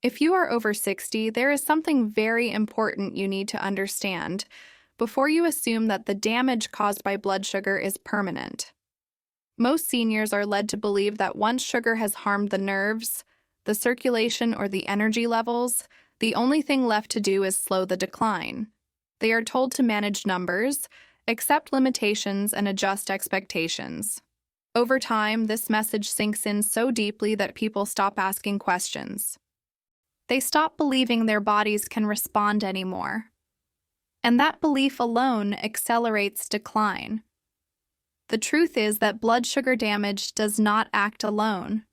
If you are over 60, there is something very important you need to understand before you assume that the damage caused by blood sugar is permanent. Most seniors are led to believe that once sugar has harmed the nerves, the circulation, or the energy levels, the only thing left to do is slow the decline. They are told to manage numbers, accept limitations, and adjust expectations. Over time, this message sinks in so deeply that people stop asking questions. They stop believing their bodies can respond anymore. And that belief alone accelerates decline. The truth is that blood sugar damage does not act alone.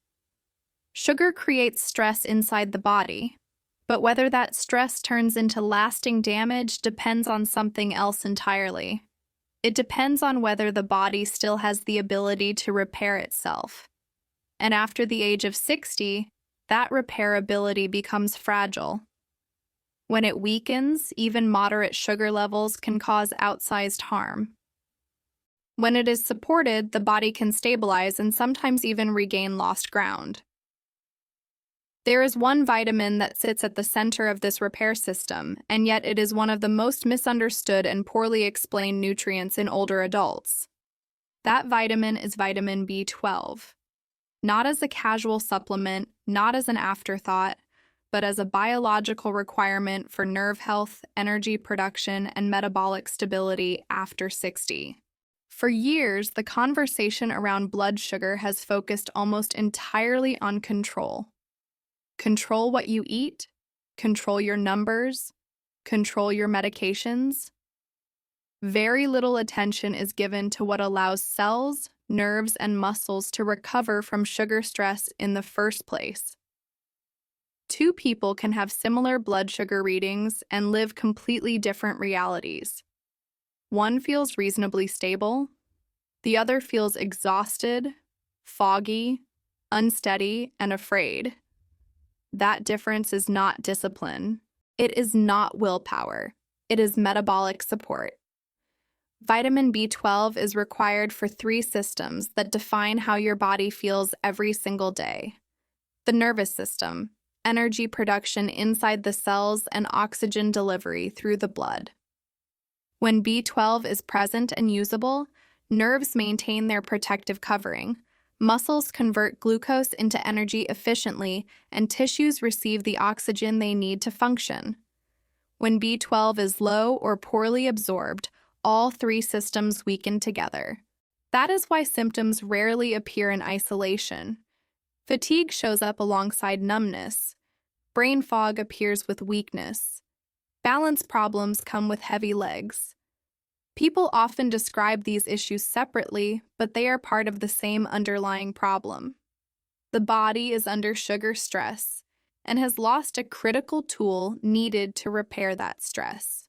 Sugar creates stress inside the body, but whether that stress turns into lasting damage depends on something else entirely. It depends on whether the body still has the ability to repair itself. And after the age of 60, that repairability becomes fragile. When it weakens, even moderate sugar levels can cause outsized harm. When it is supported, the body can stabilize and sometimes even regain lost ground. There is one vitamin that sits at the center of this repair system, and yet it is one of the most misunderstood and poorly explained nutrients in older adults. That vitamin is vitamin B12. Not as a casual supplement, not as an afterthought, but as a biological requirement for nerve health, energy production, and metabolic stability after 60. For years, the conversation around blood sugar has focused almost entirely on control. Control what you eat, control your numbers, control your medications. Very little attention is given to what allows cells, nerves, and muscles to recover from sugar stress in the first place. Two people can have similar blood sugar readings and live completely different realities. One feels reasonably stable, the other feels exhausted, foggy, unsteady, and afraid. That difference is not discipline. It is not willpower. It is metabolic support. Vitamin B12 is required for 3 systems that define how your body feels every single day: the nervous system, energy production inside the cells, and oxygen delivery through the blood. When B12 is present and usable, nerves maintain their protective covering, muscles convert glucose into energy efficiently, and tissues receive the oxygen they need to function. When B12 is low or poorly absorbed, all 3 systems weaken together. That is why symptoms rarely appear in isolation. Fatigue shows up alongside numbness. Brain fog appears with weakness. Balance problems come with heavy legs. People often describe these issues separately, but they are part of the same underlying problem. The body is under sugar stress and has lost a critical tool needed to repair that stress.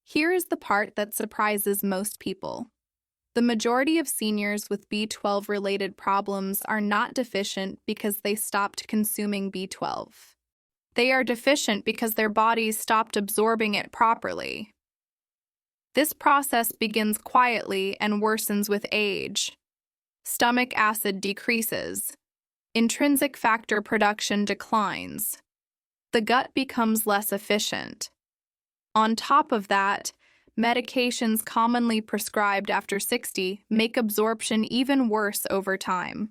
Here is the part that surprises most people. The majority of seniors with B12-related problems are not deficient because they stopped consuming B12. They are deficient because their bodies stopped absorbing it properly. This process begins quietly and worsens with age. Stomach acid decreases. Intrinsic factor production declines. The gut becomes less efficient. On top of that, medications commonly prescribed after 60 make absorption even worse over time.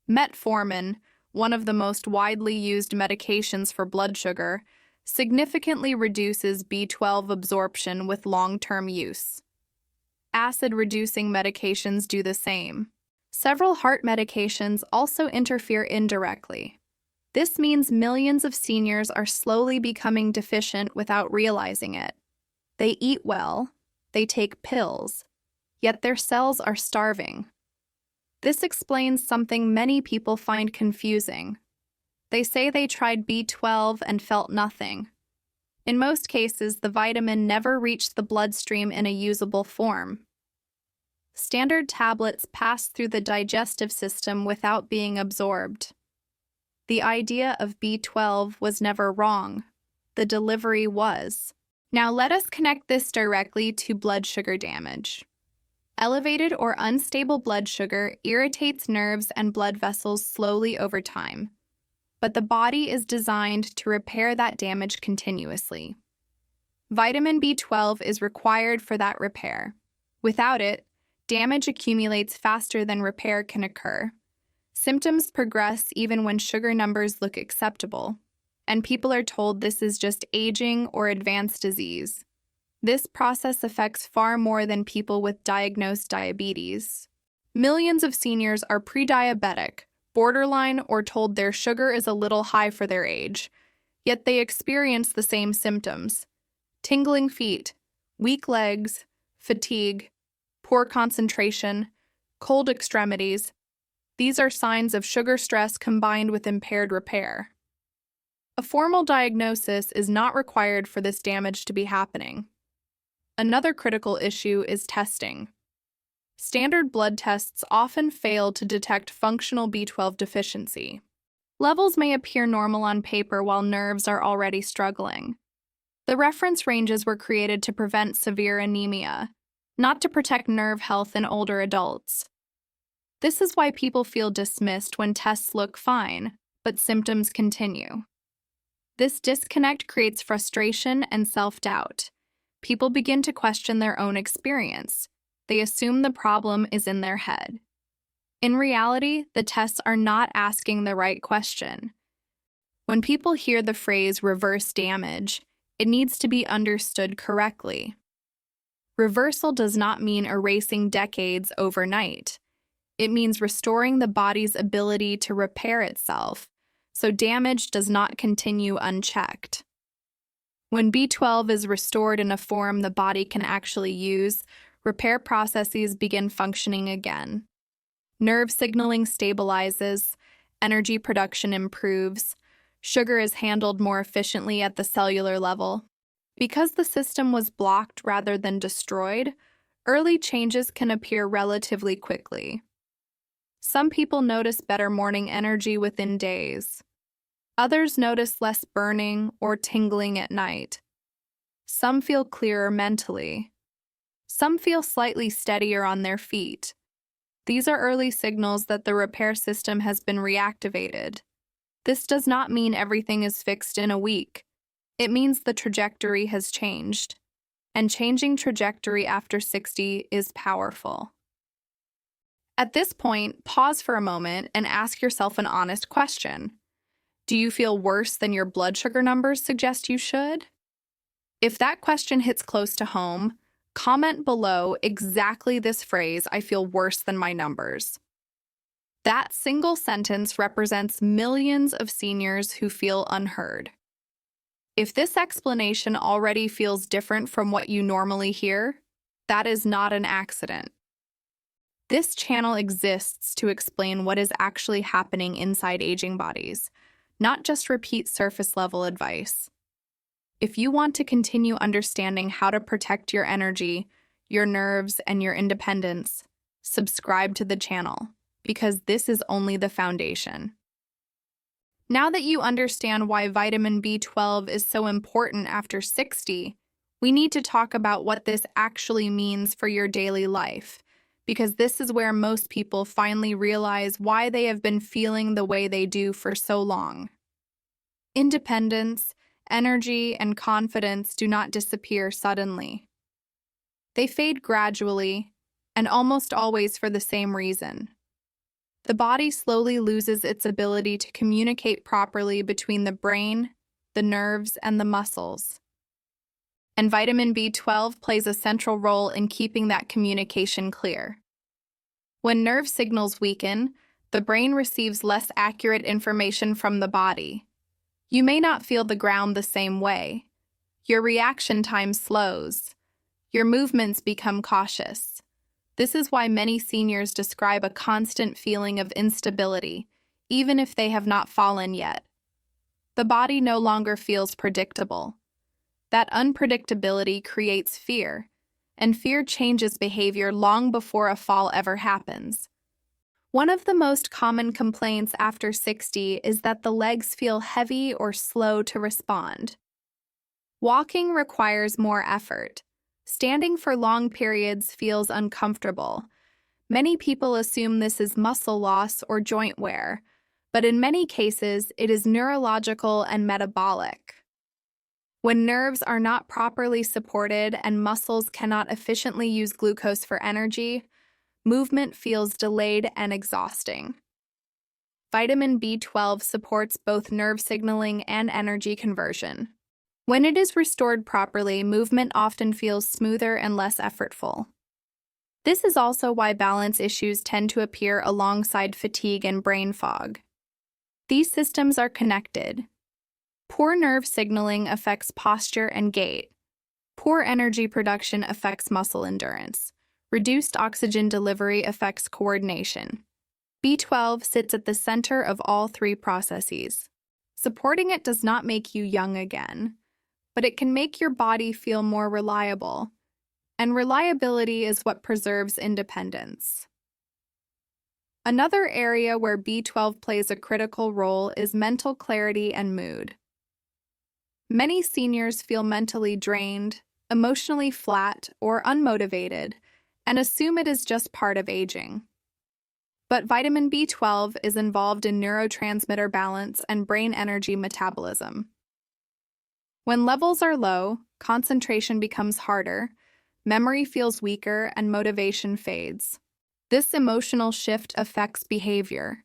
Metformin, one of the most widely used medications for blood sugar, significantly reduces B12 absorption with long-term use. Acid-reducing medications do the same. Several heart medications also interfere indirectly. This means millions of seniors are slowly becoming deficient without realizing it. They eat well, they take pills, yet their cells are starving. This explains something many people find confusing. They say they tried B12 and felt nothing. In most cases, the vitamin never reached the bloodstream in a usable form. Standard tablets pass through the digestive system without being absorbed. The idea of B12 was never wrong. The delivery was. Now let us connect this directly to blood sugar damage. Elevated or unstable blood sugar irritates nerves and blood vessels slowly over time. but the body is designed to repair that damage continuously. Vitamin B12 is required for that repair. Without it, damage accumulates faster than repair can occur. Symptoms progress even when sugar numbers look acceptable, and people are told this is just aging or advanced disease. This process affects far more than people with diagnosed diabetes. Millions of seniors are pre-diabetic, borderline, or told their sugar is a little high for their age, yet they experience the same symptoms: tingling feet, weak legs, fatigue, poor concentration, cold extremities. These are signs of sugar stress combined with impaired repair. A formal diagnosis is not required for this damage to be happening. Another critical issue is testing. Standard blood tests often fail to detect functional B12 deficiency. Levels may appear normal on paper while nerves are already struggling. The reference ranges were created to prevent severe anemia, not to protect nerve health in older adults. This is why people feel dismissed when tests look fine, but symptoms continue. This disconnect creates frustration and self-doubt. People begin to question their own experience. They assume the problem is in their head. In reality, the tests are not asking the right question. When people hear the phrase reverse damage, it needs to be understood correctly. Reversal does not mean erasing decades overnight. It means restoring the body's ability to repair itself, so damage does not continue unchecked. When B12 is restored in a form the body can actually use, repair processes begin functioning again. Nerve signaling stabilizes, energy production improves, sugar is handled more efficiently at the cellular level. Because the system was blocked rather than destroyed, early changes can appear relatively quickly. Some people notice better morning energy within days. Others notice less burning or tingling at night. Some feel clearer mentally. Some feel slightly steadier on their feet. These are early signals that the repair system has been reactivated. This does not mean everything is fixed in a week. It means the trajectory has changed. And changing trajectory after 60 is powerful. At this point, pause for a moment and ask yourself an honest question. Do you feel worse than your blood sugar numbers suggest you should? If that question hits close to home, comment below exactly this phrase, "I feel worse than my numbers." That single sentence represents millions of seniors who feel unheard. If this explanation already feels different from what you normally hear, that is not an accident. This channel exists to explain what is actually happening inside aging bodies, not just repeat surface-level advice. If you want to continue understanding how to protect your energy, your nerves, and your independence, subscribe to the channel, because this is only the foundation. Now that you understand why vitamin B12 is so important after 60, we need to talk about what this actually means for your daily life, because this is where most people finally realize why they have been feeling the way they do for so long. Independence, energy, and confidence do not disappear suddenly. They fade gradually, and almost always for the same reason. The body slowly loses its ability to communicate properly between the brain, the nerves, and the muscles. And vitamin B12 plays a central role in keeping that communication clear. When nerve signals weaken, the brain receives less accurate information from the body. You may not feel the ground the same way. Your reaction time slows. Your movements become cautious. This is why many seniors describe a constant feeling of instability, even if they have not fallen yet. The body no longer feels predictable. That unpredictability creates fear, and fear changes behavior long before a fall ever happens. One of the most common complaints after 60 is that the legs feel heavy or slow to respond. Walking requires more effort. Standing for long periods feels uncomfortable. Many people assume this is muscle loss or joint wear, but in many cases, it is neurological and metabolic. When nerves are not properly supported and muscles cannot efficiently use glucose for energy, movement feels delayed and exhausting. Vitamin B12 supports both nerve signaling and energy conversion. When it is restored properly, movement often feels smoother and less effortful. This is also why balance issues tend to appear alongside fatigue and brain fog. These systems are connected. Poor nerve signaling affects posture and gait. Poor energy production affects muscle endurance. Reduced oxygen delivery affects coordination. B12 sits at the center of all three processes. Supporting it does not make you young again, but it can make your body feel more reliable. And reliability is what preserves independence. Another area where B12 plays a critical role is mental clarity and mood. Many seniors feel mentally drained, emotionally flat, or unmotivated, and assume it is just part of aging. But vitamin B12 is involved in neurotransmitter balance and brain energy metabolism. When levels are low, concentration becomes harder, memory feels weaker, and motivation fades. This emotional shift affects behavior.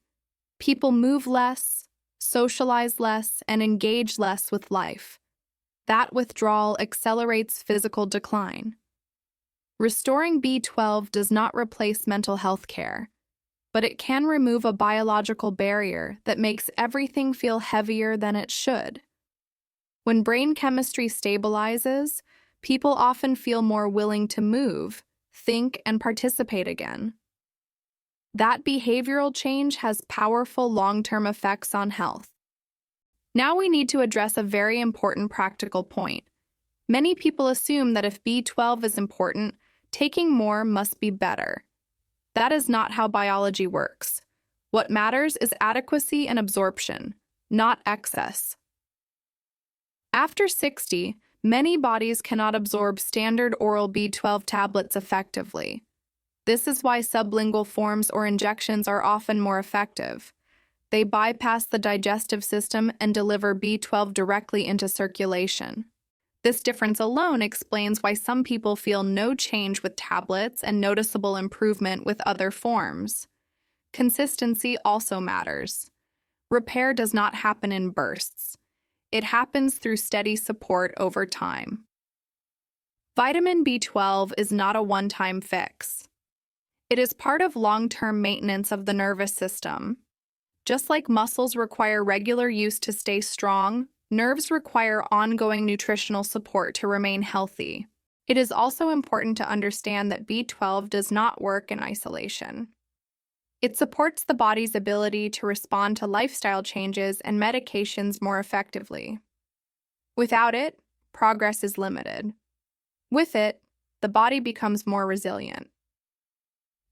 People move less, socialize less, and engage less with life. That withdrawal accelerates physical decline. Restoring B12 does not replace mental health care, but it can remove a biological barrier that makes everything feel heavier than it should. When brain chemistry stabilizes, people often feel more willing to move, think, and participate again. That behavioral change has powerful long-term effects on health. Now we need to address a very important practical point. Many people assume that if B12 is important, taking more must be better. That is not how biology works. What matters is adequacy and absorption, not excess. After 60, many bodies cannot absorb standard oral B12 tablets effectively. This is why sublingual forms or injections are often more effective. They bypass the digestive system and deliver B12 directly into circulation. This difference alone explains why some people feel no change with tablets and noticeable improvement with other forms. Consistency also matters. Repair does not happen in bursts. It happens through steady support over time. Vitamin B12 is not a one-time fix. It is part of long-term maintenance of the nervous system. Just like muscles require regular use to stay strong, nerves require ongoing nutritional support to remain healthy. It is also important to understand that B12 does not work in isolation. It supports the body's ability to respond to lifestyle changes and medications more effectively. Without it, progress is limited. With it, the body becomes more resilient.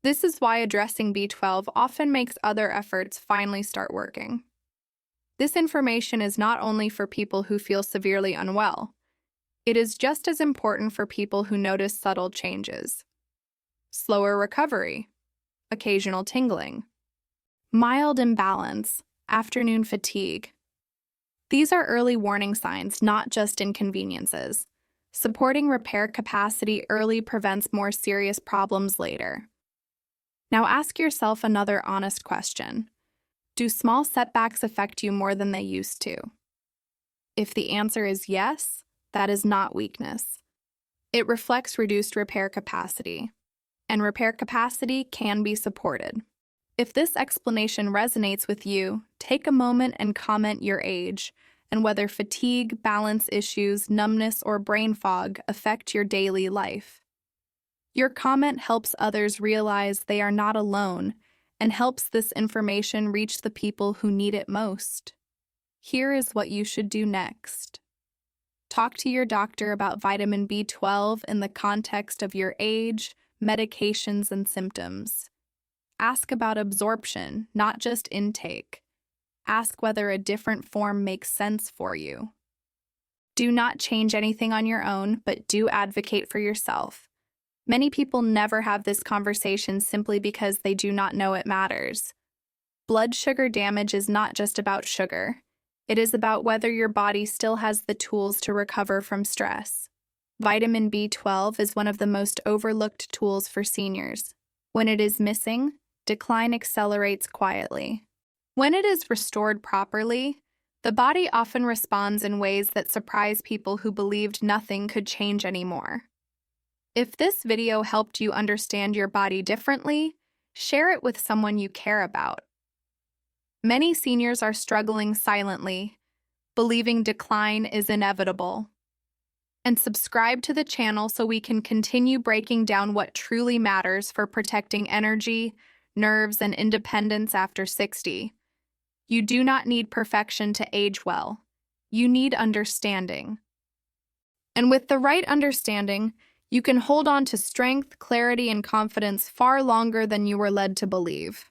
This is why addressing B12 often makes other efforts finally start working. This information is not only for people who feel severely unwell. It is just as important for people who notice subtle changes. Slower recovery, occasional tingling, mild imbalance, afternoon fatigue. These are early warning signs, not just inconveniences. Supporting repair capacity early prevents more serious problems later. Now ask yourself another honest question. Do small setbacks affect you more than they used to? If the answer is yes, that is not weakness. It reflects reduced repair capacity, and repair capacity can be supported. If this explanation resonates with you, take a moment and comment your age and whether fatigue, balance issues, numbness, or brain fog affect your daily life. Your comment helps others realize they are not alone and helps this information reach the people who need it most. Here is what you should do next. Talk to your doctor about vitamin B12 in the context of your age, medications, and symptoms. Ask about absorption, not just intake. Ask whether a different form makes sense for you. Do not change anything on your own, but do advocate for yourself. Many people never have this conversation simply because they do not know it matters. Blood sugar damage is not just about sugar. It is about whether your body still has the tools to recover from stress. Vitamin B12 is one of the most overlooked tools for seniors. When it is missing, decline accelerates quietly. When it is restored properly, the body often responds in ways that surprise people who believed nothing could change anymore. If this video helped you understand your body differently, share it with someone you care about. Many seniors are struggling silently, believing decline is inevitable. And subscribe to the channel so we can continue breaking down what truly matters for protecting energy, nerves, and independence after 60. You do not need perfection to age well. You need understanding. And with the right understanding, you can hold on to strength, clarity, and confidence far longer than you were led to believe.